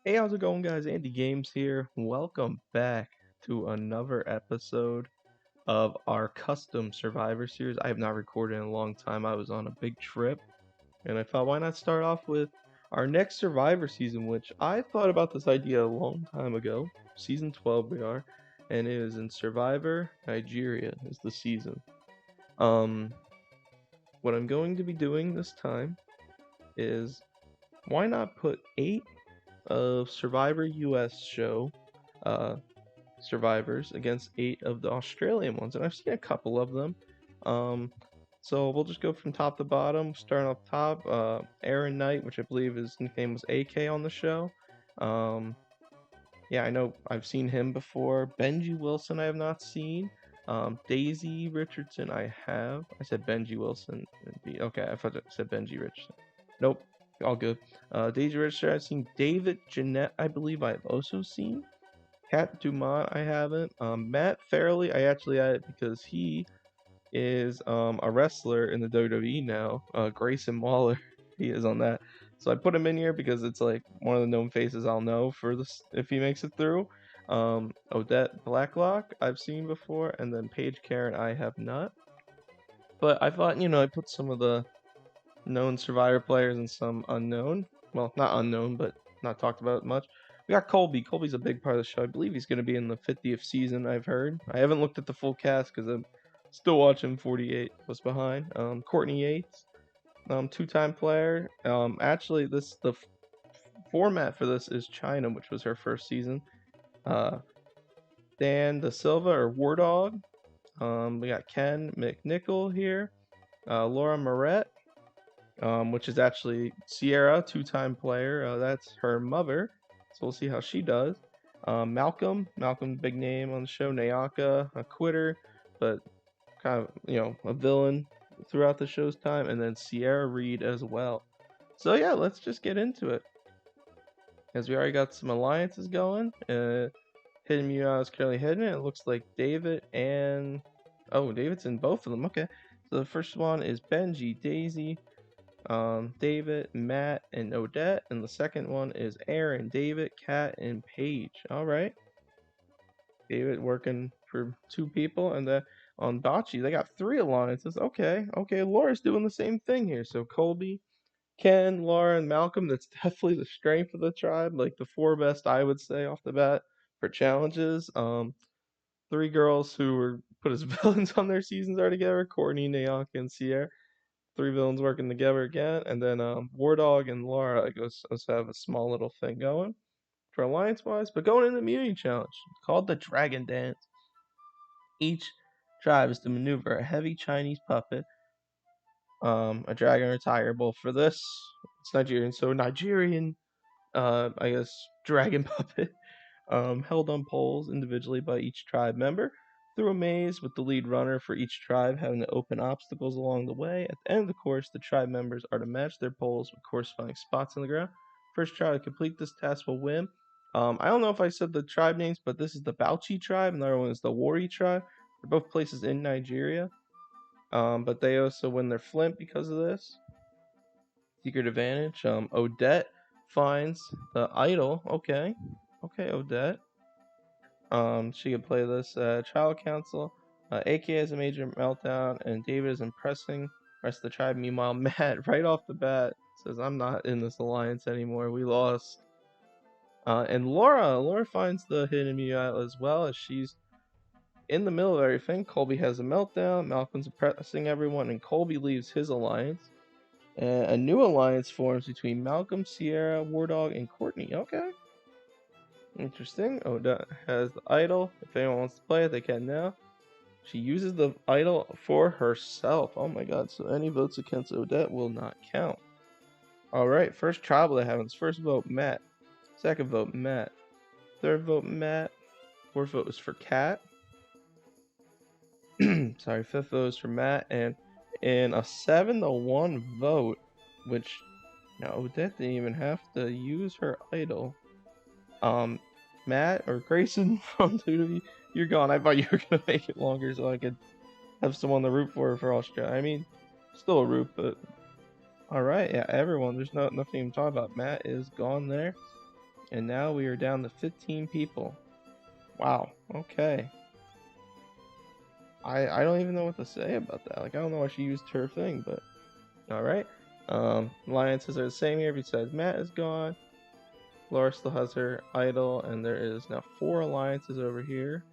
Hey, how's it going, guys? Andy Games here. Welcome back to another episode of our custom Survivor series. I have not recorded in a long time. I was on a big trip, and I thought, why not start off with our next Survivor season, which I thought about this idea a long time ago. Season 12 we are, and it is in Survivor Nigeria is the season. Um, what I'm going to be doing this time is why not put 8 of Survivor US show uh, survivors against 8 of the Australian ones, and I've seen a couple of them. Um, so we'll just go from top to bottom, starting off top. Aaron Knight, which I believe his nickname was AK on the show. Um, yeah, I know I've seen him before. Benji Wilson, I have not seen. Daisy Richardson, I have. I said Benji Wilson. Okay, I thought I said Benji Richardson. Nope, all good. Daisy Richardson, I've seen. David Jeanette, I believe I've also seen. Cat Dumont, I haven't. Matt Farley, I actually added because he is a wrestler in the WWE now. Grayson Waller, he is on that. So I put him in here because it's like one of the known faces I'll know for this if he makes it through. Odette Blacklock, I've seen before, and then Paige Karen, I have not. But I thought, I put some of the known Survivor players and some unknown. Well, not unknown, but not talked about much. We got Colby. Colby's a big part of the show. I believe he's going to be in the 50th season, I've heard. I haven't looked at the full cast because I'm still watching 48 was behind. Courtney Yates, two-time player. Actually, the format for this is China, which was her first season. Uh, Dan Da Silva or War Dog. We got Ken McNichol here. Laura Moret, which is actually Sierra, two-time player. That's her mother, so we'll see how she does. Malcolm, big name on the show. Nayaka, a quitter, but kind of a villain throughout the show's time, and then Sierra Reed as well. So yeah, let's just get into it. As we already got some alliances going. Hidden Mew is currently hidden. It looks like David and David's in both of them. Okay, so the first one is Benji, Daisy, David, Matt, and Odette, and the second one is Aaron, David, Kat, and Paige. All right, David working for 2 people, and then on Bocce they got 3 alliances. Okay, Laura's doing the same thing here. So Colby, Ken, Laura, and Malcolm. That's definitely the strength of the tribe. Like the 4 best, I would say off the bat for challenges. 3 girls who were put as villains on their seasons are together: Courtney, Nayanka, and Sierra. 3 villains working together again, and then War Dog and Laura, I guess, us have a small little thing going for alliance wise. But going into the immunity challenge called the Dragon Dance. Each tribe is to maneuver a heavy Chinese puppet, a dragon or tiger. Well, for this, it's Nigerian, so Nigerian, I guess, dragon puppet, held on poles individually by each tribe member through a maze, with the lead runner for each tribe having to open obstacles along the way. At the end of the course, the tribe members are to match their poles with corresponding spots on the ground. First tribe to complete this task will win. I don't know if I said the tribe names, but this is the Bauchi tribe, and the other one is the Wari tribe. They're both places in Nigeria, but they also win their Flint because of this. Secret advantage. Odette finds the idol. Okay, Odette. She could play this child council. AK has a major meltdown, and David is impressing the rest of the tribe. Meanwhile, Matt, right off the bat, says, "I'm not in this alliance anymore. We lost." And Laura finds the hidden Mew as well, as she's in the middle of everything. Colby has a meltdown. Malcolm's impressing everyone, and Colby leaves his alliance. And a new alliance forms between Malcolm, Sierra, War Dog, and Courtney. Okay. Interesting. Odette has the idol. If anyone wants to play it, they can now. She uses the idol for herself. Oh my god, so any votes against Odette will not count. Alright, first tribal that happens. First vote, Matt. Second vote, Matt. Third vote, Matt. Fourth vote is for Kat. Sorry, fifth vote is for Matt. And in a 7-1 vote, which Odette didn't even have to use her idol. Matt or Grayson from 2W, you're gone. I thought you were gonna make it longer so I could have someone to root for Australia. I mean, still a root, but all right, yeah, everyone. There's nothing to talk about. Matt is gone there, And now we are down to 15 people. Wow. Okay. I don't even know what to say about that. Like, I don't know why she used her thing, but all right. Alliances are the same here. Besides, Matt is gone. Laura still has her idol, and there is now 4 alliances over here.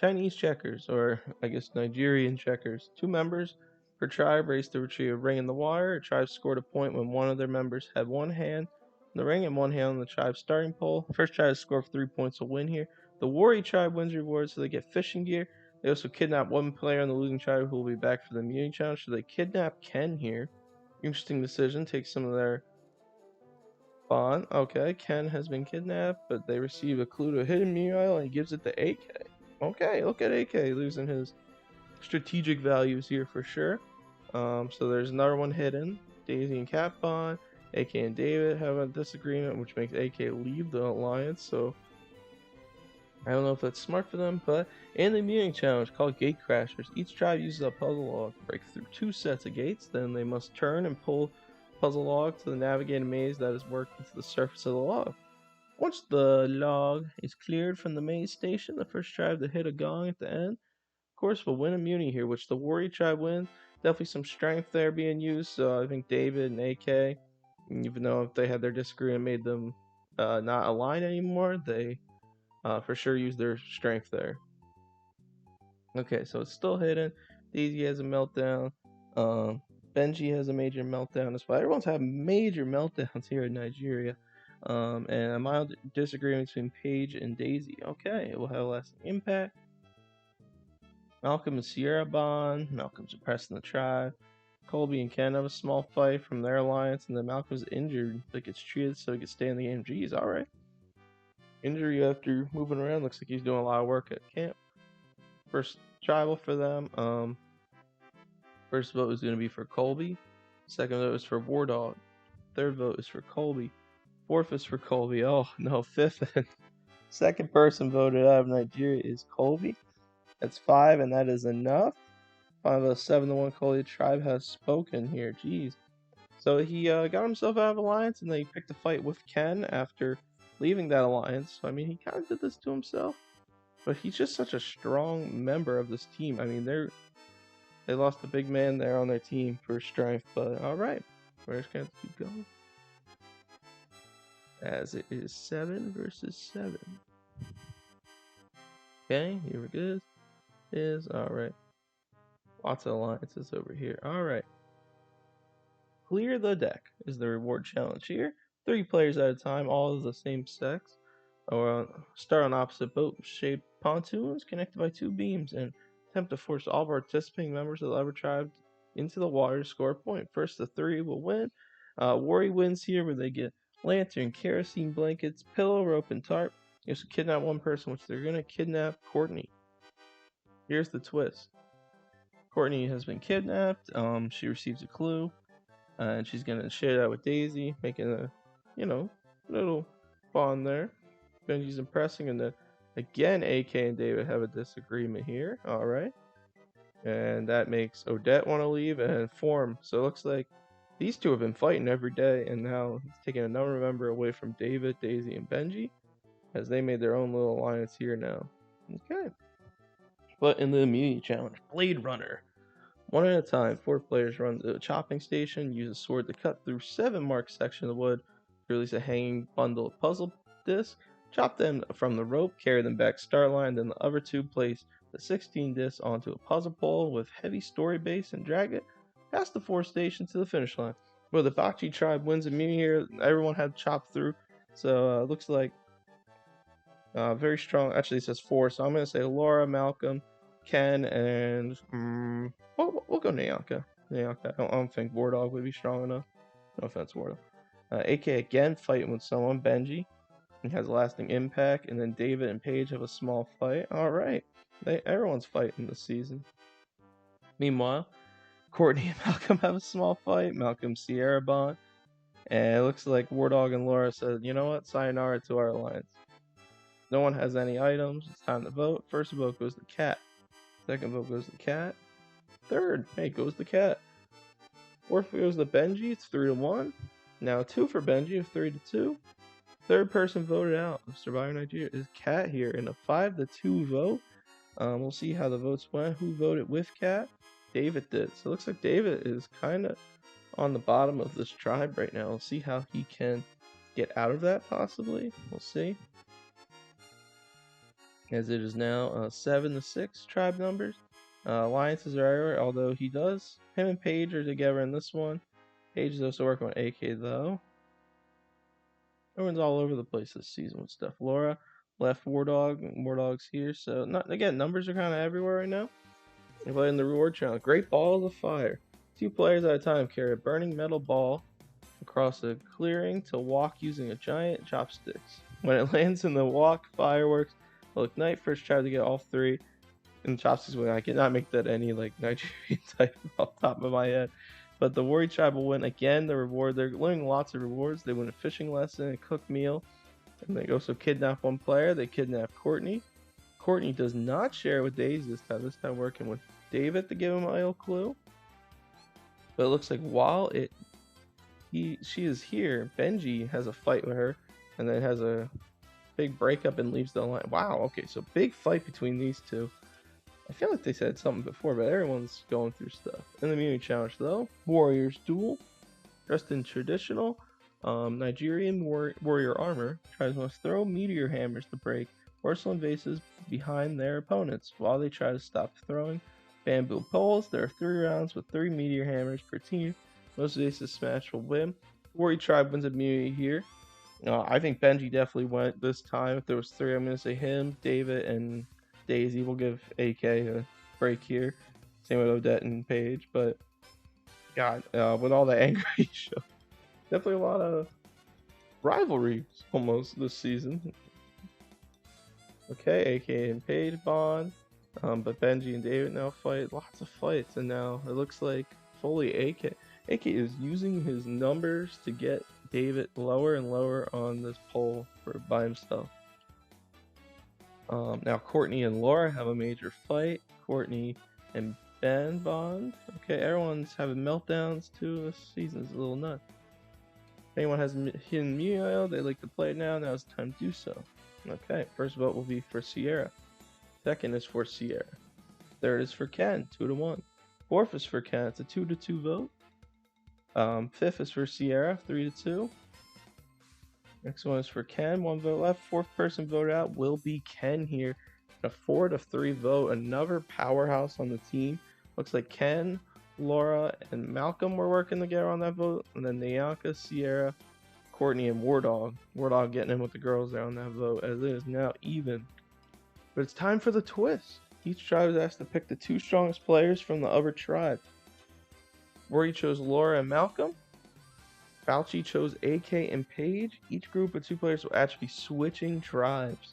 Chinese checkers, or I guess Nigerian checkers. 2 members per tribe raced to retrieve a ring in the water. A tribe scored a point when one of their members had one hand on the ring and one hand on the tribe's starting pole. The first tribe to score 3 points will win here. The Warrior tribe wins rewards, so they get fishing gear. They also kidnap one player on the losing tribe who will be back for the immunity challenge. So they kidnap Ken here. Interesting decision. Take some of their fun. Okay, Ken has been kidnapped, but they receive a clue to a hidden immunity idol and he gives it to AK. Okay, look at AK losing his strategic values here for sure. So there's another one hidden. Daisy and Cat Bond. AK and David have a disagreement, which makes AK leave the alliance. So I don't know if that's smart for them, but in the immunity challenge called Gate Crashers, each tribe uses a puzzle log to break through 2 sets of gates. Then they must turn and pull puzzle log to the navigated maze that is worked into the surface of the log. Once the log is cleared from the maze station, the first tribe to hit a gong at the end, of course, will win immunity here, which the Warrior tribe wins. Definitely some strength there being used. So I think David and AK, even though if they had their disagreement made them not align anymore, they for sure use their strength there. Okay, so it's still hidden. Daisy has a meltdown. Um, Benji has a major meltdown as well. Everyone's having major meltdowns here in Nigeria. And a mild disagreement between Paige and Daisy. Okay, it will have a lasting impact. Malcolm and Sierra bond. Malcolm's suppressing the tribe. Colby and Ken have a small fight from their alliance, and then Malcolm's injured but gets treated so he can stay in the game. Geez, alright. Injury after moving around. Looks like he's doing a lot of work at camp. First tribal for them. First vote is going to be for Colby. Second vote is for War Dog. Third vote is for Colby. Fourth is for Colby. Oh no, fifth and second person voted out of Nigeria is Colby. That's 5, and that is enough. 5 of 7-1 Colby tribe has spoken here. Jeez. So he got himself out of alliance, and then he picked a fight with Ken after leaving that alliance. So I mean, he kind of did this to himself, but he's just such a strong member of this team. I mean, they lost a big man there on their team for strength, but all right, we're just gonna keep going. As it is 7 versus 7. Okay, here it is. All right. Lots of alliances over here. All right. Clear the deck is the reward challenge here. 3 players at a time, all of the same sex. Or start on opposite boat-shaped pontoons connected by 2 beams and attempt to force all participating members of the other tribe into the water to score a point. First to 3 will win. Worry wins here where they get lantern, kerosene blankets, pillow, rope, and tarp. You have to kidnap one person, which they're going to kidnap Courtney. Here's the twist. Courtney has been kidnapped. She receives a clue. And she's going to share that with Daisy, making a, little bond there. Benji's impressing, and then again, AK and David have a disagreement here. All right. And that makes Odette want to leave and Form. So it looks like these 2 have been fighting every day, and now he's taking another member away from David, Daisy, and Benji, as they made their own little alliance here now. Okay. But in the immunity challenge, Blade Runner. 1 at a time, 4 players run to a chopping station, use a sword to cut through 7 marked sections of wood to release a hanging bundle of puzzle discs. Chop them from the rope, carry them back start line, then the other 2 place the 16 discs onto a puzzle pole with heavy story base and drag it past the 4 stations to the finish line. Well, the Bakchi tribe wins immunity here. Everyone had chopped through, so looks like very strong. Actually, it says 4, so I'm going to say Laura, Malcolm, Ken, and we'll go Nyanka. I don't think War Dog would be strong enough. No offense, War Dog. AK again fighting with someone, Benji. He has a lasting impact, and then David and Paige have a small fight. All right, everyone's fighting this season. Meanwhile, Courtney and Malcolm have a small fight. Malcolm Sierra bond, and it looks like War Dog and Laura said, "You know what? Sayonara to our alliance." No one has any items. It's time to vote. First vote goes to Cat. Second vote goes to Cat. Third, hey, goes to Cat. Fourth goes to Benji. It's 3-1. Now 2 for Benji, 3-2. Third person voted out of Survivor Nigeria is Cat here in a 5-2 vote. We'll see how the votes went. Who voted with Cat? David did. So it looks like David is kind of on the bottom of this tribe right now. We'll see how he can get out of that possibly. We'll see. As it is now 7-6 tribe numbers. Alliances are everywhere, although him and Paige are together in this one. Paige is also working with AK though. Everyone's all over the place this season with stuff. Laura left War Dog's here. So again, numbers are kind of everywhere right now. We're playing the reward challenge. Great balls of fire. 2 players at a time carry a burning metal ball across a clearing to walk using a giant chopsticks. When it lands in the walk, fireworks will ignite. First try to get all 3 in the chopsticks. I cannot make that any like Nigerian type off the top of my head. But the Warrior Tribe will win again. The reward, they're learning lots of rewards. They win a fishing lesson, a cooked meal, and they also kidnap 1 player. They kidnap Courtney. Courtney does not share with Daisy this time. This time working with David to give him a little clue. But it looks like while she is here, Benji has a fight with her, and then has a big breakup and leaves the line. Wow, okay, so big fight between these 2. I feel like they said something before, but everyone's going through stuff. In the immunity challenge, though, Warriors duel, dressed in traditional Nigerian warrior armor, must throw meteor hammers to break porcelain vases behind their opponents while they try to stop throwing bamboo poles. There are 3 rounds with 3 meteor hammers per team. Most vases smashed will win. Warrior Tribe wins immunity here. I think Benji definitely went this time. If there was 3, I'm going to say him, David, and Daisy. Will give AK a break here. Same with Odette and Paige. But God, with all the angry show, definitely a lot of rivalries almost this season. Okay, AK and Paige bond. But Benji and David now fight. Lots of fights, and now it looks like fully AK. AK is using his numbers to get David lower and lower on this pole by himself. Now Courtney and Laura have a major fight. Courtney and Ben bond. Okay, everyone's having meltdowns too. This season's a little nuts. If anyone has hidden immunity, they like to play it now. Now it's time to do so. Okay, first vote will be for Sierra. Second is for Sierra. Third is for Ken, 2-1. Fourth is for Ken, it's a 2-2 vote. Fifth is for Sierra, 3-2. Next one is for Ken, 1 vote left. Fourth person voted out will be Ken here. A 4-3 vote, another powerhouse on the team. Looks like Ken, Laura, and Malcolm were working together on that vote. And then Nyanka, Sierra, Courtney, and War Dog. War Dog getting in with the girls there on that vote, as it is now even. But it's time for the twist. Each tribe is asked to pick the 2 strongest players from the other tribe. Rory chose Laura and Malcolm. Fauci chose AK and Paige. Each group of 2 players will actually be switching tribes.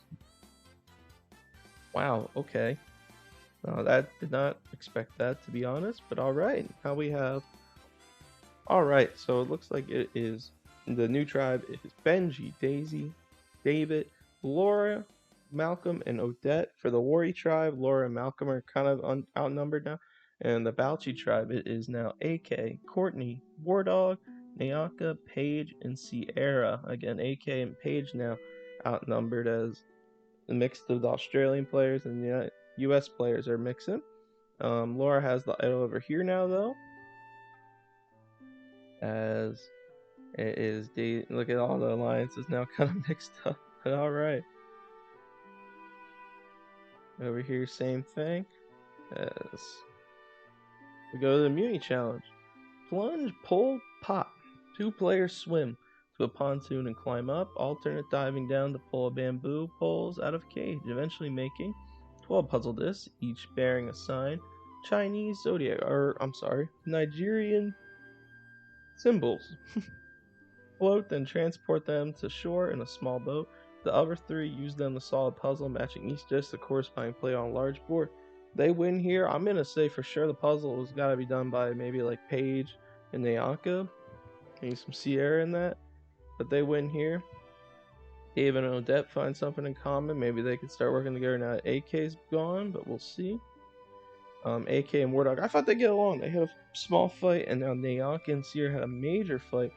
Wow, okay. That did not expect that, to be honest, but alright. Now we have... Alright, so it looks like it is... The new tribe is Benji, Daisy, David, Laura, Malcolm, and Odette. For the Warrior tribe, Laura and Malcolm are kind of outnumbered now. And the Balchi tribe, it is now AK, Courtney, War Dog, Nyanka, Paige, and Sierra. Again, AK and Paige now outnumbered, as a mix of the Australian players and the US players are mixing. Laura has the idol over here now, though, as it is look at all the alliances now kind of mixed up. But all right, over here, same thing. As we go to the immunity challenge, plunge, pull, pop. 2 players swim to a pontoon and climb up, alternate diving down to pull a bamboo poles out of cage, eventually making 12 puzzle discs, each bearing a sign, Chinese zodiac, or I'm sorry, Nigerian symbols. Float, then transport them to shore in a small boat. The other 3 use them to solve a puzzle, matching each disc the corresponding player on a large board. They win here. I'm gonna say for sure the puzzle has got to be done by maybe like Paige and Nyanka. Maybe some Sierra in that, but they win here. David and Odette find something in common. Maybe they could start working together now that AK's gone, but we'll see. AK and War Dog, I thought they'd get along. They had a small fight, and now Nyanka and Sierra had a major fight.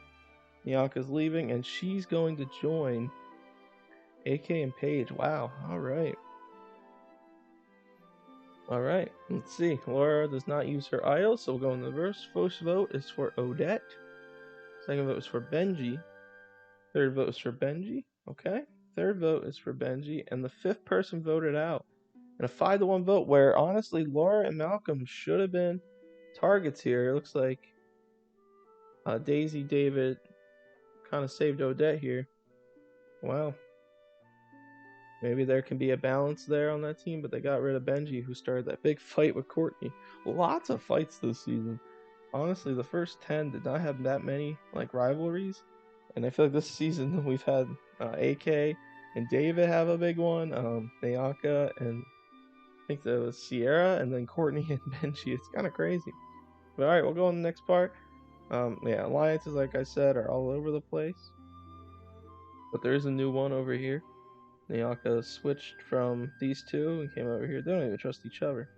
Bianca's leaving, and she's going to join AK and Paige. Wow. All right. All right. Let's see. Laura does not use her idol, so we'll go in the reverse. First vote is for Odette. Second vote is for Benji. Third vote is for Benji. Okay. Third vote is for Benji, and the fifth person voted out. And a 5-1 vote where honestly Laura and Malcolm should have been targets here. It looks like Daisy David kind of saved Odette here. Wow. Maybe there can be a balance there on that team, but they got rid of Benji, who started that big fight with Courtney. Lots of fights this season. Honestly, the first 10 did not have that many like rivalries, and I feel like this season we've had AK and David have a big one, Nayaka and I think that was Sierra, and then Courtney and Benji. It's kind of crazy. But all right, we'll go on the next part. Yeah, alliances, like I said, are all over the place, but there is a new one over here. Nayaka switched from these two and came over here. They don't even trust each other.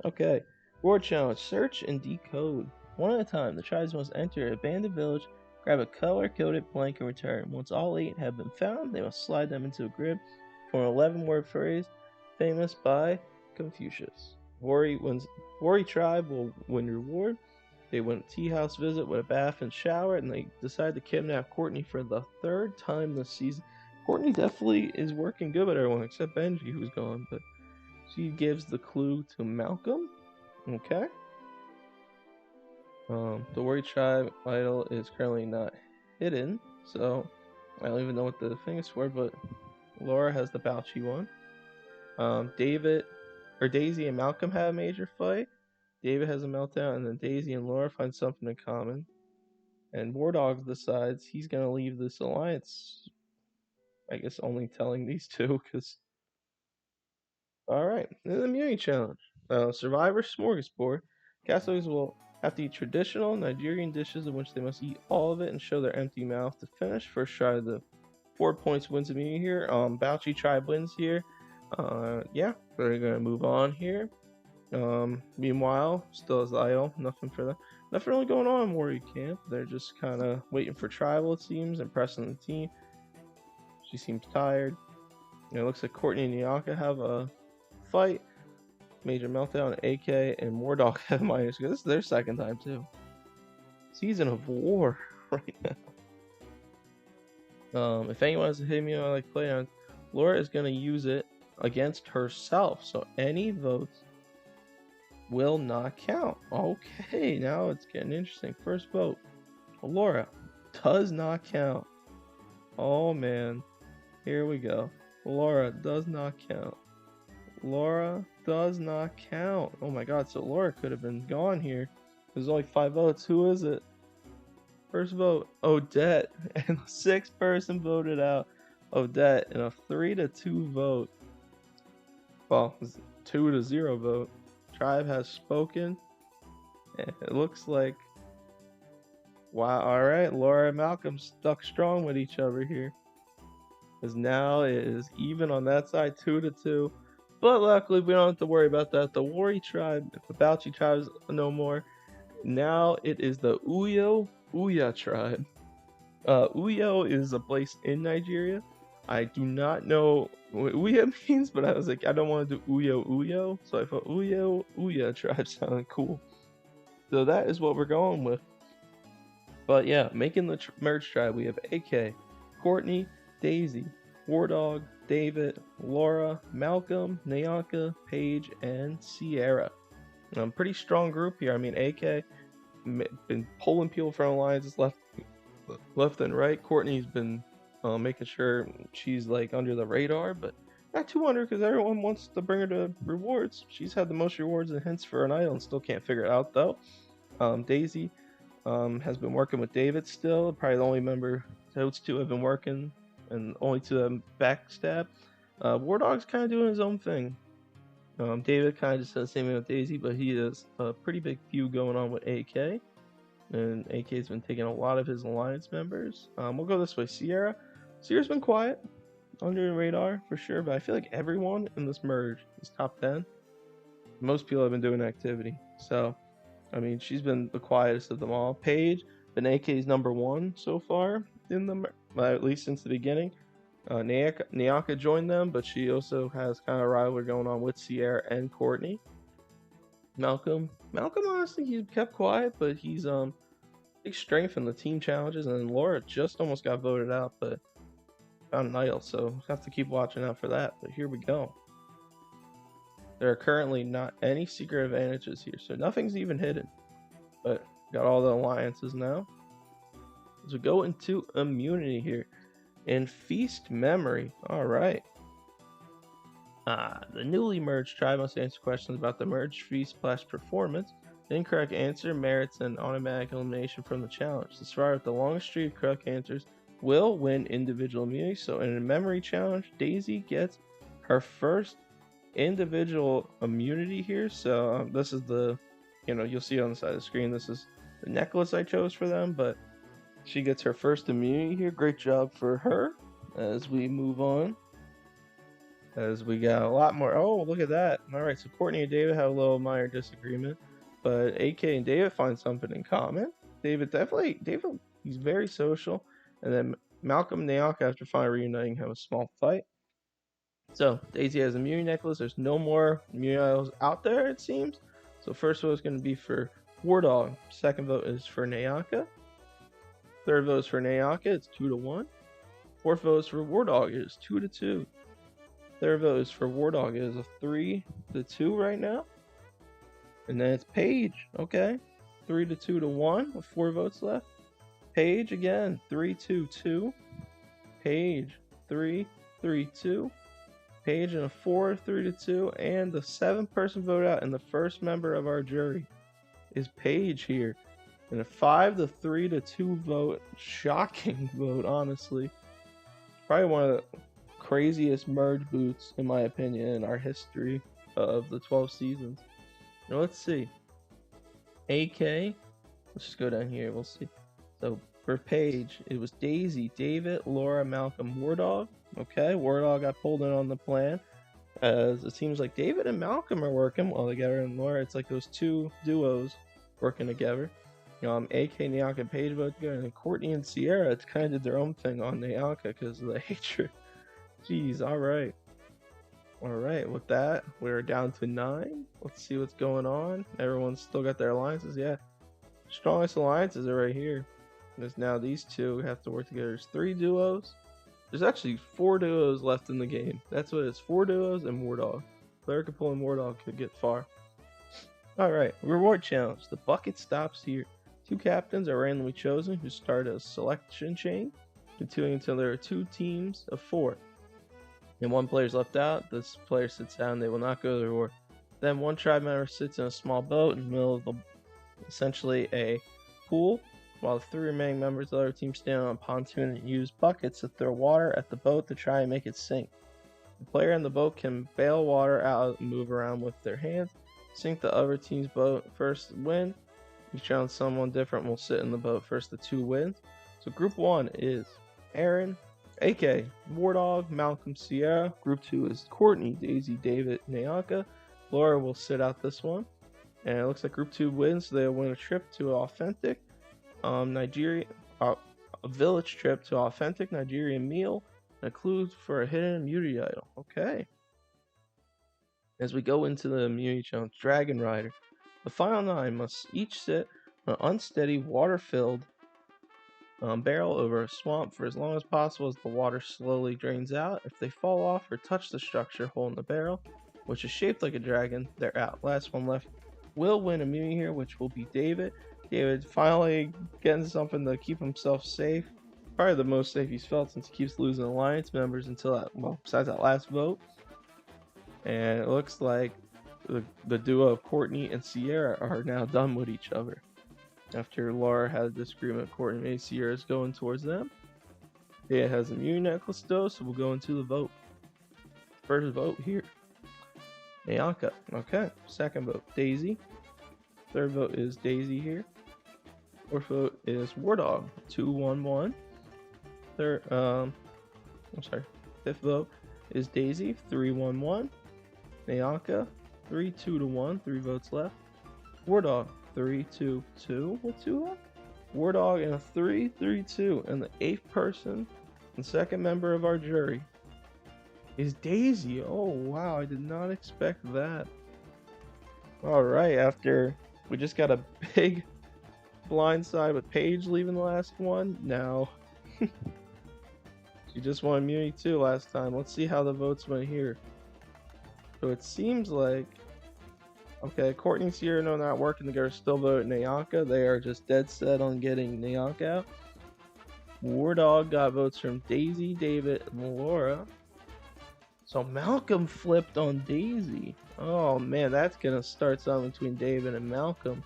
Okay. Board challenge. Search and decode. One at a time, the tribes must enter an abandoned village, grab a color-coded blank, and return. Once all 8 have been found, they must slide them into a grid for an 11-word phrase famous by Confucius. Worry tribe will win reward. They win a tea house visit with a bath and shower, and they decide to kidnap Courtney for the 3rd time this season. Courtney definitely is working good with everyone except Benji, who's gone, but she gives the clue to Malcolm. Okay. The Worry Tribe idol is currently not hidden, so I don't even know what the thing is for, but Laura has the Bouchy one. Daisy and Malcolm have a major fight. David has a meltdown, and then Daisy and Laura find something in common. And War Dogs decides he's gonna leave this alliance. I guess only telling these two, because. Alright, the immunity challenge. Survivor Smorgasbord. Castaways will have to eat traditional Nigerian dishes in which they must eat all of it and show their empty mouth to finish. First try of the 4 points wins immunity here. Bouchy tribe wins here. Yeah, we're gonna move on here. Meanwhile, still as the idol, nothing for them. Nothing really going on in Warrior Camp. They're just kind of waiting for Tribal, it seems, and pressing the team. She seems tired. It looks like Courtney and Nayaka have a fight. Major meltdown. AK and Mordog have minus. This is their second time too. Season of war right now. If anyone has a hit me, I like play on. Laura is gonna use it against herself, so any votes will not count. Okay, now it's getting interesting. First vote, Laura, does not count. Oh man, here we go. Laura does not count. Laura does not count. Oh my god, so Laura could have been gone here. There's only 5 votes. Who is it? First vote, Odette. And the 6th person voted out Odette in a 3-2 vote. Well, 2-0 vote. Tribe has spoken. And it looks like. Wow, alright. Laura and Malcolm stuck strong with each other here. Because now it is even on that side, 2-2. But luckily, we don't have to worry about that. The Wari tribe, the Bauchi tribe is no more. Now it is the Uya tribe. Uyo is a place in Nigeria. I do not know what Uya means, but I was like, I don't want to do Uyo. So I thought Uya tribe sounded cool. So that is what we're going with. But yeah, making the merge tribe, we have AK, Courtney, Daisy, Wardog, David, Laura, Malcolm, Nayaka, Paige, and Sierra. Pretty strong group here. I mean, AK been pulling people from alliances left and right. Courtney's been making sure she's like under the radar, but not too under because everyone wants to bring her to rewards. She's had the most rewards and hints for an idol and still can't figure it out though. Daisy has been working with David still. Probably the only member. Those two have been working. And only to them backstab. War Dog's kind of doing his own thing. David kind of just does the same thing with Daisy, but he has a pretty big feud going on with AK. And AK's been taking a lot of his alliance members. We'll go this way. Sierra's been quiet, under the radar for sure, but I feel like everyone in this merge is top 10. Most people have been doing activity. So, I mean, she's been the quietest of them all. Paige been AK's #1 so far in the, at least since the beginning. Nyaka joined them, but she also has kind of a rivalry going on with Sierra and Courtney. Malcolm, honestly, he's kept quiet, but he's big strength in the team challenges. And Laura just almost got voted out, but found Niall, so have to keep watching out for that. But here we go. There are currently not any secret advantages here, so nothing's even hidden. But got all the alliances now. As we go into immunity here. And Feast Memory. Alright. The newly merged tribe must answer questions about the merged feast / performance. The incorrect answer merits an automatic elimination from the challenge. The survivor with the longest streak of correct answers will win individual immunity. So in a memory challenge, Daisy gets her first individual immunity here. So this is the, you'll see on the side of the screen, this is the necklace I chose for them, but she gets her first immunity here. Great job for her. As we move on, as we got a lot more. Oh, look at that. All right, so Courtney and David have a little minor disagreement, but AK and David find something in common. David, he's very social. And then Malcolm and Nyaka, after finally reuniting, have a small fight. So Daisy has a immunity necklace. There's no more immunity idols out there, it seems. So first vote is going to be for War Dog. Second vote is for Nyaka. Third vote is for Nyaka. It's 2-1. Fourth vote is for War Dog. It is 2-2. Third vote is for War Dog. It is a 3-2 right now. And then it's Paige. Okay. 3-2-1 with 4 votes left. Paige again. 3-2-2. Paige. 3-3-2. Paige and a 4-3-2. And the 7th person vote out and the first member of our jury is Paige here. And a 5-3-2 vote. Shocking vote, honestly. Probably one of the craziest merge boots, in my opinion, in our history of the 12 seasons. Now let's see. AK. Let's just go down here. We'll see. So for Paige, it was Daisy, David, Laura, Malcolm, War Dog. Okay, War Dog got pulled in on the plan, as it seems like David and Malcolm are working well together, and Laura, it's like those two duos working together. AK, Nyaka, and Paige both together, and then Courtney and Sierra, it's kind of did their own thing on Nyaka because of the hatred. Jeez, alright. Alright, with that, we're down to 9. Let's see what's going on. Everyone's still got their alliances. Yeah, strongest alliances are right here. There's now these two have to work together. There's 3 duos. There's actually 4 duos left in the game. That's what it is. 4 duos and War Dog. Player could pull and War Dog could get far. Alright, reward challenge. The bucket stops here. 2 captains are randomly chosen who start a selection chain, continuing until there are 2 teams of 4. And 1 player is left out. This player sits down. They will not go to the reward. Then 1 tribe member sits in a small boat in the middle of essentially a pool, while the 3 remaining members of the other team stand on a pontoon and use buckets to throw water at the boat to try and make it sink. The player in the boat can bail water out and move around with their hands. Sink the other team's boat first win. Each round someone different will sit in the boat first to 2 wins. So group 1 is Aaron, AK, War Dog, Malcolm, Sierra. Group 2 is Courtney, Daisy, David, Nyaka. Laura will sit out this one. And it looks like group 2 wins, so they'll win a trip to authentic Nigeria, a village trip to authentic Nigerian meal, and a clue for a hidden immunity idol. Okay. As we go into the immunity challenge, Dragon Rider. The final 9 must each sit on an unsteady, water-filled barrel over a swamp for as long as possible as the water slowly drains out. If they fall off or touch the structure holding the barrel, which is shaped like a dragon, they're out. Last one left will win immunity here, which will be David. David finally getting something to keep himself safe. Probably the most safe he's felt since he keeps losing alliance members until that, well, besides that last vote. And it looks like the duo of Courtney and Sierra are now done with each other. After Laura had a disagreement with Courtney, maybe Sierra's going towards them. It has a immunity necklace though, so we'll go into the vote. First vote here. Nyaka. Okay. Second vote, Daisy. Third vote is Daisy here. Fourth vote is War Dog. 2-1-1. Fifth vote is Daisy. 3-1-1. Nyaka. 3-2-1. 3 votes left. War Dog. 3-2-2 with 2 left. War Dog in a 3-3-2. And the 8th person and 2nd member of our jury is Daisy. Oh, wow. I did not expect that. All right. After we just got a big blindside with Paige leaving the last one. Now, she just won immunity too last time. Let's see how the votes went here. So it seems like, okay, Courtney, Sierra, no, not working together, still vote Nyanka. They are just dead set on getting Nyanka out. War Dog got votes from Daisy, David, and Laura. So Malcolm flipped on Daisy. Oh man, that's gonna start something between David and Malcolm.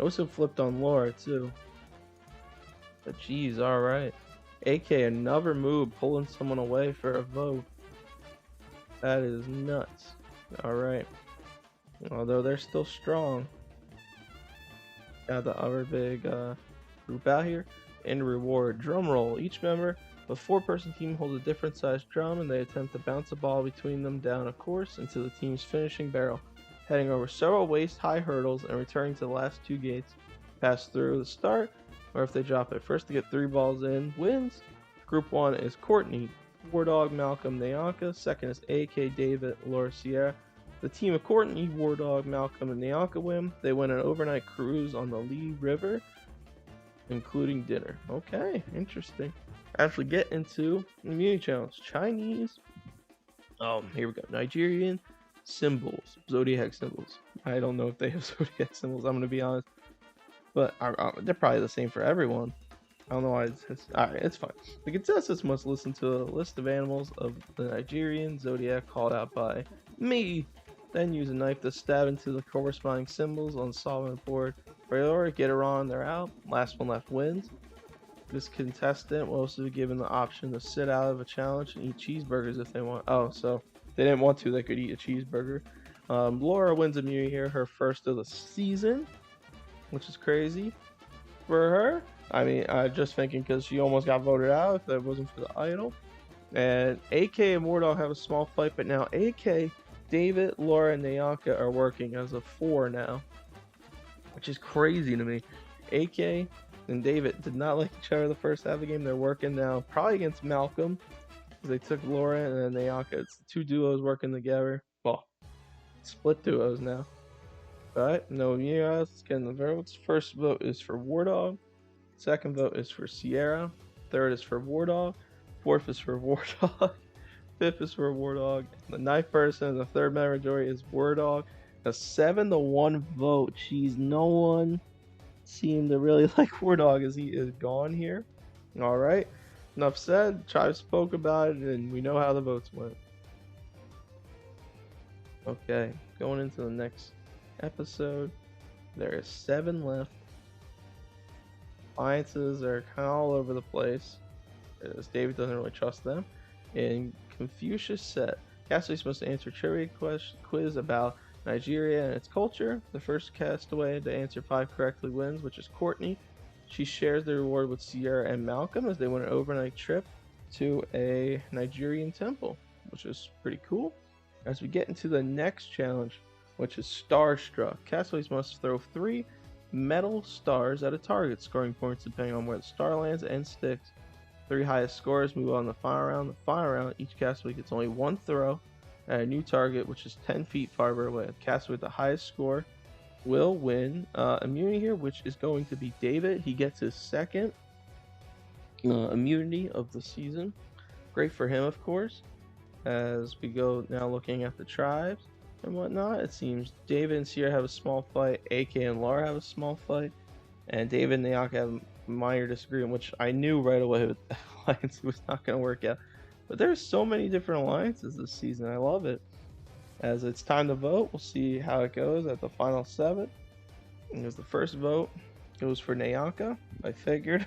Also flipped on Laura too. But geez, alright. AK, another move, pulling someone away for a vote. That is nuts. Alright. Although they're still strong. Got the other big group out here. And reward. Drum roll. Each member of a 4-person team holds a different sized drum, and they attempt to bounce a ball between them down a course into the team's finishing barrel, heading over several waist-high hurdles and returning to the last 2 gates. Pass through the start, or if they drop it. First to get 3 balls in wins. Group 1 is Courtney, War Dog, Malcolm, Nyanka. Second is AK, David, Laura, Sierra. The team of Courtney, War Dog, Malcolm, and Nyanka win. They win an overnight cruise on the Lee River, including dinner. Okay, interesting. As we get into the immunity challenge, Chinese. Here we go. Nigerian symbols, zodiac symbols. I don't know if they have zodiac symbols. I'm gonna be honest, but they're probably the same for everyone. I don't know why it's alright. It's fine. The contestants must listen to a list of animals of the Nigerian zodiac called out by me. Then use a knife to stab into the corresponding symbols on the solvent board. Or get her on, they're out. Last one left wins. This contestant will also be given the option to sit out of a challenge and eat cheeseburgers if they want. Oh, so if they didn't want to, they could eat a cheeseburger. Laura wins immunity here, her first of the season, which is crazy for her. I mean, just thinking because she almost got voted out if that wasn't for the idol. And AK and Wardog have a small fight, but now AK, David, Laura, and Nyanka are working as a 4 now, which is crazy to me. AK and David did not like each other the first half of the game. They're working now, probably against Malcolm, because they took Laura and then Nyanka. It's the 2 duos working together. Well, split duos now. Alright, no immunity. Let's get in the votes. First vote is for Wardog. Second vote is for Sierra. Third is for Wardog. Fourth is for Wardog. Fifth is for Wardog. The 9th person and the 3rd majority is Wardog. A 7-1 vote. Jeez, no one seemed to really like Wardog as he is gone here. Alright, enough said. Tribe spoke about it and we know how the votes went. Okay, going into the next episode. There is 7 left. Alliances are kind of all over the place, as David doesn't really trust them. And Confucius said, castaways must answer trivia quiz about Nigeria and its culture. The first castaway to answer 5 correctly wins, which is Courtney. She shares the reward with Sierra and Malcolm as they win an overnight trip to a Nigerian temple, which is pretty cool. As we get into the next challenge, which is Starstruck. Castaways must throw 3 metal stars at a target, scoring points depending on where the star lands and sticks. 3 highest scorers move on to the final round. The final round, each castaway gets only 1 throw at a new target, which is 10 feet farther away. The castaway with the highest score will win immunity here, which is going to be David. He gets his 2nd immunity of the season. Great for him, of course. As we go now looking at the tribes and whatnot, it seems David and Sierra have a small fight, AK and Laura have a small fight, and David and Nyanka have a minor disagreement, which I knew right away with the alliance was not going to work out. But there's so many different alliances this season. I love it. As it's time to vote, we'll see how it goes at the final 7. And as the first vote goes for Nyanka, I figured.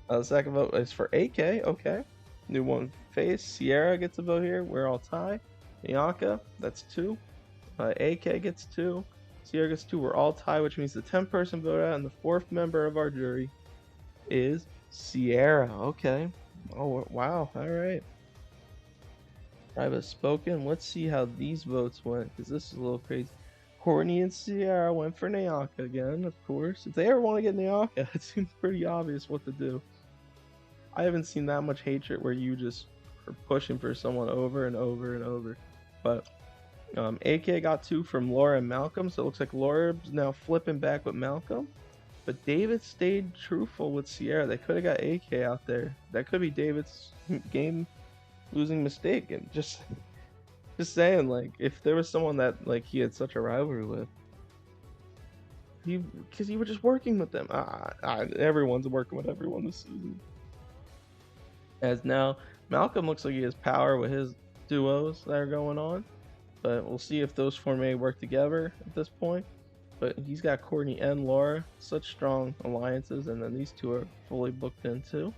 The second vote is for AK. Okay. New one face. Sierra gets a vote here. We're all tied. Nyanka, that's 2. AK gets 2. Sierra gets 2. We're all tied, which means the 10th person voted out, and the 4th member of our jury is Sierra. Okay. Oh, wow. All right. Tribe has spoken. Let's see how these votes went, because this is a little crazy. Courtney and Sierra went for Nayaka again, of course. If they ever want to get Nayaka, it seems pretty obvious what to do. I haven't seen that much hatred where you just are pushing for someone over and over and over. But AK got 2 from Laura and Malcolm, so it looks like Laura's now flipping back with Malcolm. But David stayed truthful with Sierra. They could have got AK out there. That could be David's game losing mistake. And just saying, like, if there was someone that like he had such a rivalry with, because he was just working with them. Everyone's working with everyone this season. As now Malcolm looks like he has power with his duos that are going on, but we'll see if those four may work together at this point. But he's got Courtney and Laura, such strong alliances, and then these two are fully booked in too.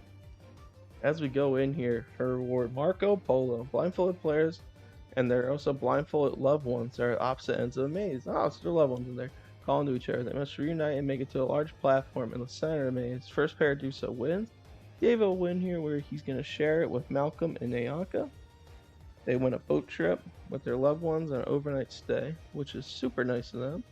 As we go in here, her reward: Marco Polo, blindfolded players, and they're also blindfolded loved ones. They're opposite ends of the maze. Oh, it's their loved ones in there. Calling to each other. They must reunite and make it to a large platform in the center of the maze. First pair to do so wins. David will win here, where he's going to share it with Malcolm and Nayaka. They win a boat trip with their loved ones and an overnight stay, which is super nice of them.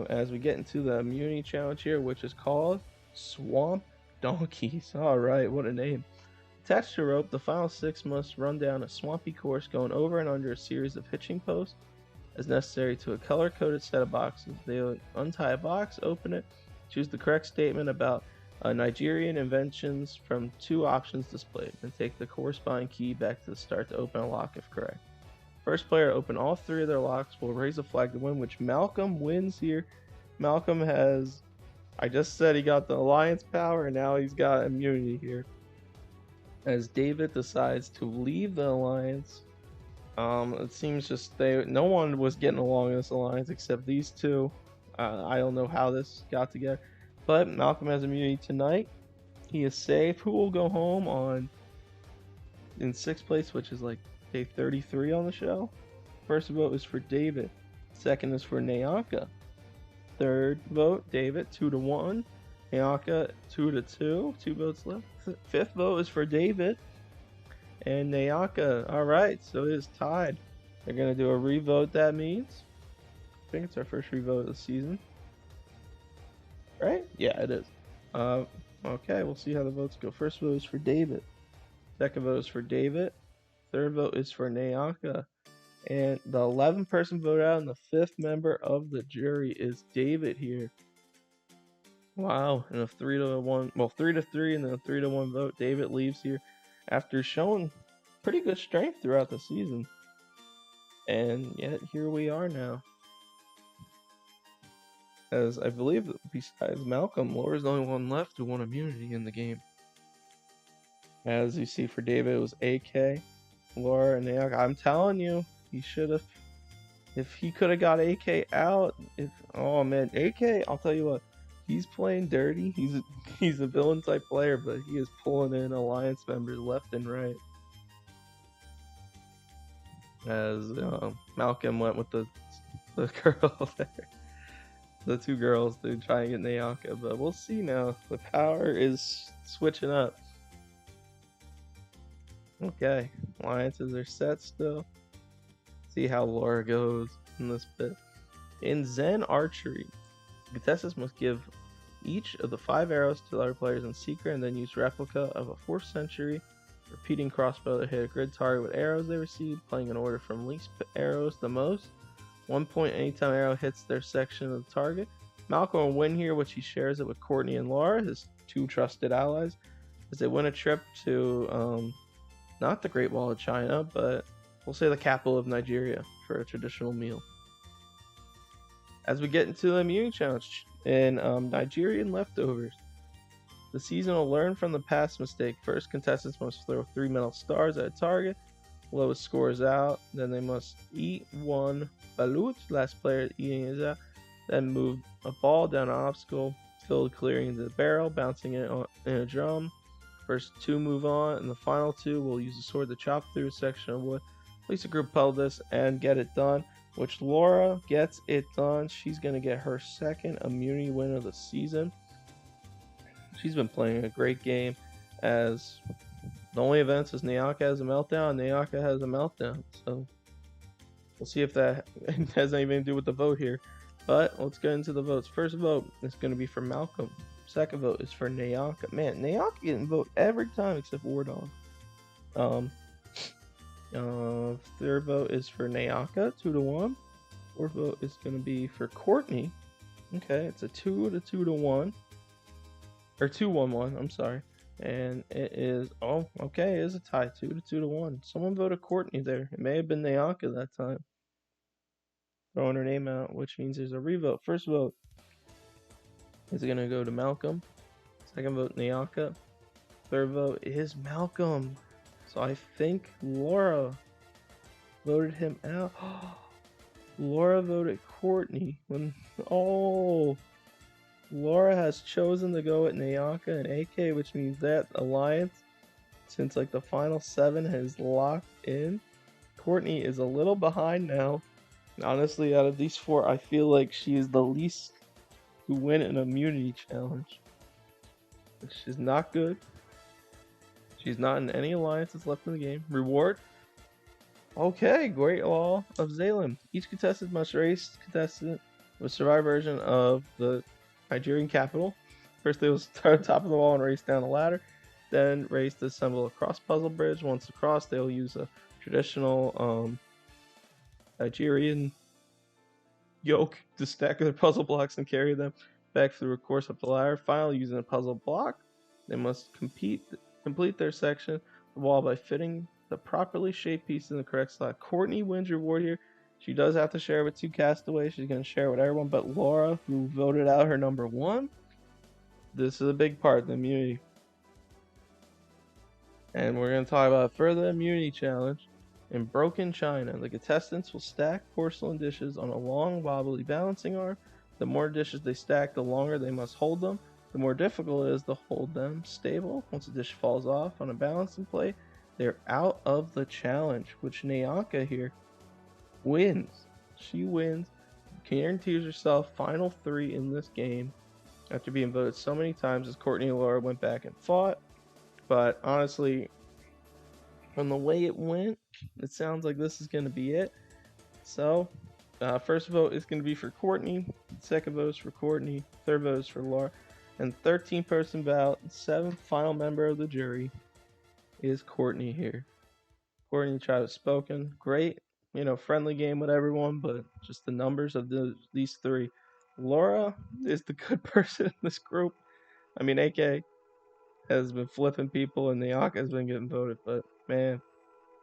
As we get into the immunity challenge here, which is called Swamp Donkeys. Alright, what a name. Attached to a rope, the final 6 must run down a swampy course going over and under a series of hitching posts as necessary to a color-coded set of boxes. They will untie a box, open it, choose the correct statement about Nigerian inventions from 2 options displayed, and take the corresponding key back to the start to open a lock if correct. First player to open all 3 of their locks will raise a flag to win, which Malcolm wins here. Malcolm has, I just said he got the alliance power, and now he's got immunity here. As David decides to leave the alliance, it seems just no one was getting along in this alliance except these 2. I don't know how this got together, but Malcolm has immunity tonight. He is safe. Who will go home in 6th place, which is like day 33 on the show? First vote is for David. Second is for Nayaka. Third vote, David, 2-1. Nayaka, 2-2. 2 votes left. 5th vote is for David and Nayaka. Alright, so it is tied. They're going to do a revote, that means. I think it's our first revote of the season. Right? Yeah, it is. Okay, we'll see how the votes go. First vote is for David. Second vote is for David. Third vote is for Nayaka. And the 11th person voted out, and the 5th member of the jury is David here. Wow, and a 3-1, well, 3-3, and then a 3-1 vote. David leaves here after showing pretty good strength throughout the season. And yet, here we are now. As I believe, besides Malcolm, Laura's the only one left who won immunity in the game. As you see for David, it was AK, Laura, and Nayaka. I'm telling you, he should have. If he could have got AK out, oh man, AK, I'll tell you what, he's playing dirty. He's a villain type player, but he is pulling in alliance members left and right. As Malcolm went with the girl there. The 2 girls to try and get Nayaka, but we'll see now. The power is switching up. Okay, alliances are set still. See how Laura goes in this bit. In Zen Archery, contestants must give each of the 5 arrows to the other players in secret, and then use replica of a 4th century repeating crossbow to hit a grid target with arrows they receive, playing in order from least arrows to most. 1 point anytime arrow hits their section of the target. Malcolm will win here, which he shares it with Courtney and Laura, his 2 trusted allies, as they win a trip to not the Great Wall of China, but we'll say the capital of Nigeria for a traditional meal. As we get into the immunity challenge in Nigerian leftovers, the season will learn from the past mistake. First, contestants must throw 3 metal stars at a target. Lowest scores out. Then they must eat 1 balut. Last player eating is out. Then move a ball down an obstacle, filled clearing into the barrel, bouncing it in a drum. First 2 move on, and the final 2 will use a sword to chop through a section of wood. Place a group puzzle this and get it done, which Laura gets it done. She's going to get her 2nd immunity win of the season. She's been playing a great game, as the only events is Nayaka has a meltdown, and Nayaka has a meltdown. So We'll see if that has anything to do with the vote here. But let's get into the votes. First vote is going to be for Malcolm. Second vote is for Nayaka. Man, Nayaka getting vote every time except War Dog. Um, Third vote is for Nayaka, 2-1. Fourth vote is going to be for Courtney. Okay, it's a 2-1. Or 2-1-1, I'm sorry. And it is, oh, okay, it is a tie, 2-1. Someone voted Courtney there. It may have been Nayaka that time. Throwing her name out, which means there's a revote. First vote is going to go to Malcolm. Second vote, Nayaka. Third vote is Malcolm. So I think Laura voted him out. Laura voted Courtney. Oh, Laura has chosen to go with Nayaka and AK, which means that alliance, since like the final 7 has locked in, Courtney is a little behind now. Honestly, out of these 4, I feel like she is the least to win an immunity challenge. Which is not good. She's not in any alliances left in the game. Reward. Okay, Great Law of Zalem. Each contestant must race contestant with survivor version of the Nigerian capital. First, they will start at the top of the wall and race down the ladder. Then race to assemble a cross puzzle bridge. Once across, they will use a traditional Nigerian yoke to stack their puzzle blocks and carry them back through a course up the ladder. Finally, using a puzzle block, they must complete their section of the wall by fitting the properly shaped piece in the correct slot. Courtney wins reward here. She does have to share with 2 castaways. She's going to share with everyone but Laura, who voted out her number 1. This is a big part of the immunity. And we're going to talk about further immunity challenge. In Broken China, the contestants will stack porcelain dishes on a long, wobbly balancing arm. The more dishes they stack, the longer they must hold them. The more difficult it is to hold them stable. Once a dish falls off on a balancing plate, they're out of the challenge, which Nayaka here wins. She wins, guarantees herself final 3 in this game after being voted so many times as Courtney and Laura went back and fought. But honestly, from the way it went, it sounds like this is going to be it. So, first vote is going to be for Courtney. Second vote is for Courtney. Third vote is for Laura. And 13-person ballot, 7th final member of the jury is Courtney here. Courtney tried spoken. Great, friendly game with everyone, but just the numbers of these 3. Laura is the good person in this group. I mean, AK has been flipping people and Nayaka has been getting voted, but man,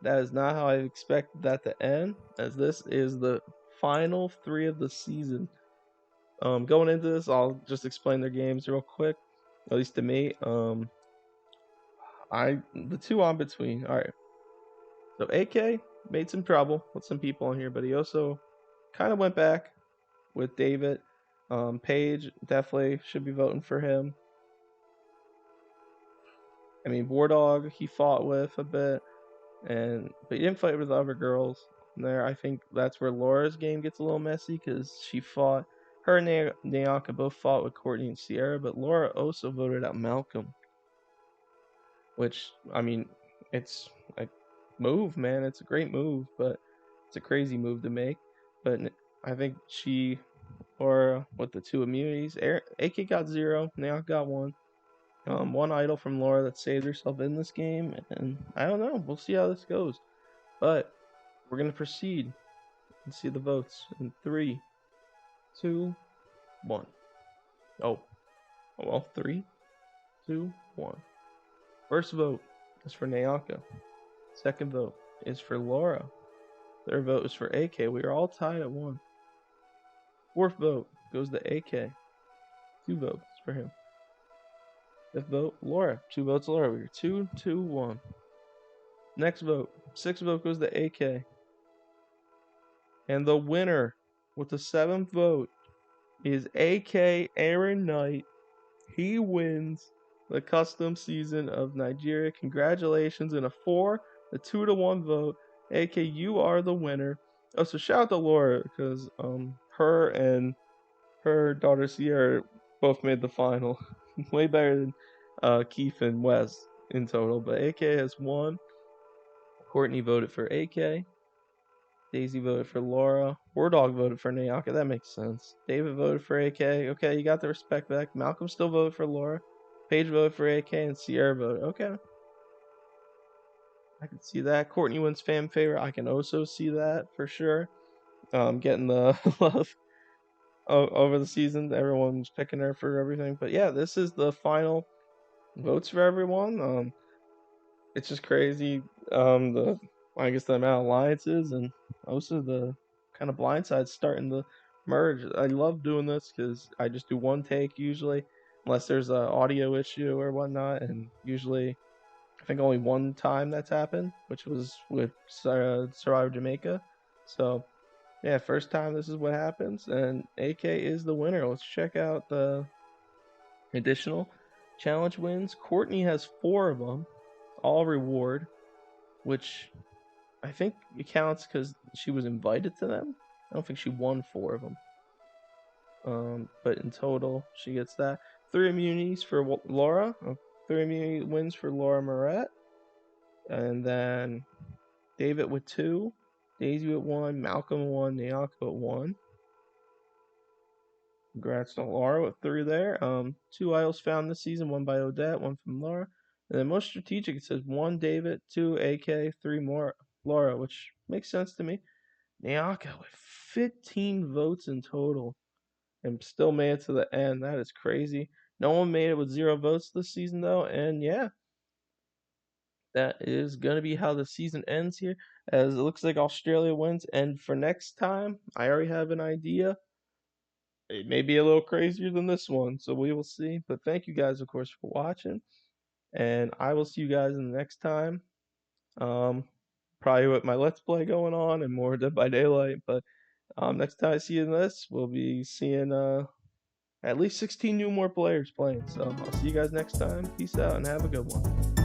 that is not how I expected that to end, as this is the final 3 of the season. Going into this, I'll just explain their games real quick, at least to me. The 2 on between. All right, so AK made some trouble with some people on here, but he also kind of went back with David. Paige definitely should be voting for him. I mean, War Dog he fought with a bit, but he didn't fight with the other girls. There, I think that's where Laura's game gets a little messy because her and Nayaka both fought with Courtney and Sierra, but Laura also voted out Malcolm, which, I mean, it's a move, man. It's a great move, but it's a crazy move to make. But I think or with the 2 immunities, AK got 0, Nayaka got 1. 1 idol from Laura that saved herself in this game, and I don't know. We'll see how this goes. But we're going to proceed and see the votes in 3, 2, 1. Oh, well, 3, 2, 1. First vote is for Nayaka. Second vote is for Laura. Third vote is for AK. We are all tied at 1. Fourth vote goes to AK. 2 votes for him. Fifth vote, Laura. 2 votes, Laura. We are 2-1. Next vote. 6th vote goes to AK. And the winner with the 7th vote is AK Aaron Knight. He wins the custom season of Nigeria. Congratulations in a 2-1 vote. AK, you are the winner. Oh, so shout out to Laura because her and her daughter Sierra both made the final. Way better than Keith and Wes in total. But AK has won. Courtney voted for AK. Daisy voted for Laura. War Dog voted for Nayaka. That makes sense. David voted for AK. Okay, you got the respect back. Malcolm still voted for Laura. Paige voted for AK, and Sierra voted. Okay, I can see that. Courtney wins fan favorite. I can also see that for sure. Getting the love over the season. Everyone's picking her for everything. But yeah, this is the final votes for everyone. It's just crazy. The I guess the amount of alliances and also the kind of blindsides starting to merge. I love doing this because I just do one take usually, unless there's a audio issue or whatnot. And usually, I think only one time that's happened, which was with Survivor Jamaica. So yeah, first time this is what happens, and AK is the winner. Let's check out the additional challenge wins. Courtney has 4 of them, all reward, which I think it counts because she was invited to them. I don't think she won 4 of them. But in total, she gets that. 3 immunities for Laura. 3 immunity wins for Laura Moret. And then David with 2. Daisy with 1. Malcolm 1. Nyako with 1. Congrats to Laura with 3 there. 2 idols found this season. 1 by Odette. 1 from Laura. And then most strategic, it says 1 David, 2 AK, 3 more Laura, which makes sense to me. Nyaka with 15 votes in total and still made it to the end. That is crazy. No one made it with 0 votes this season, though. And yeah, that is going to be how the season ends here, as it looks like Australia wins. And for next time, I already have an idea. It may be a little crazier than this one, so we will see. But thank you guys, of course, for watching. And I will see you guys in the next time. Um, Probably with my Let's Play going on and more Dead by Daylight. But next time I see you in this, we'll be seeing at least 16 new more players playing. So I'll see you guys next time. Peace out and have a good one.